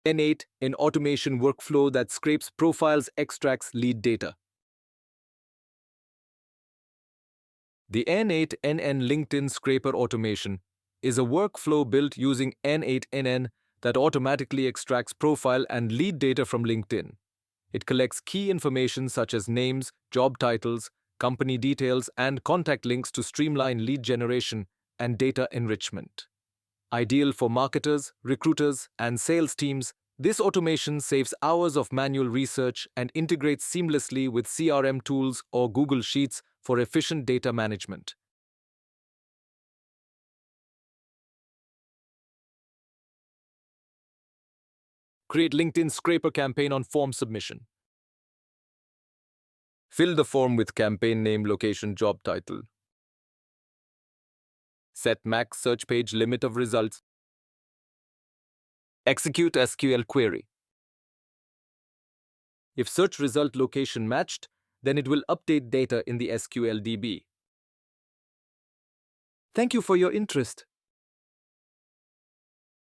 n8 in automation workflow that scrapes profiles, extracts lead data. The n8n LinkedIn Scraper Automation is a workflow built using n8n that automatically extracts profile and lead data from LinkedIn. It collects key information such as names, job titles, company details, and contact links to streamline lead generation and data enrichment. Ideal for marketers, recruiters, and sales teams, this automation saves hours of manual research and integrates seamlessly with CRM tools or Google Sheets for efficient data management. Create LinkedIn Scraper campaign on form submission. Fill the form with campaign name, location, job title. Set max search page limit of results. Execute SQL query. If search result location matched, then it will update data in the SQL DB. Thank you for your interest.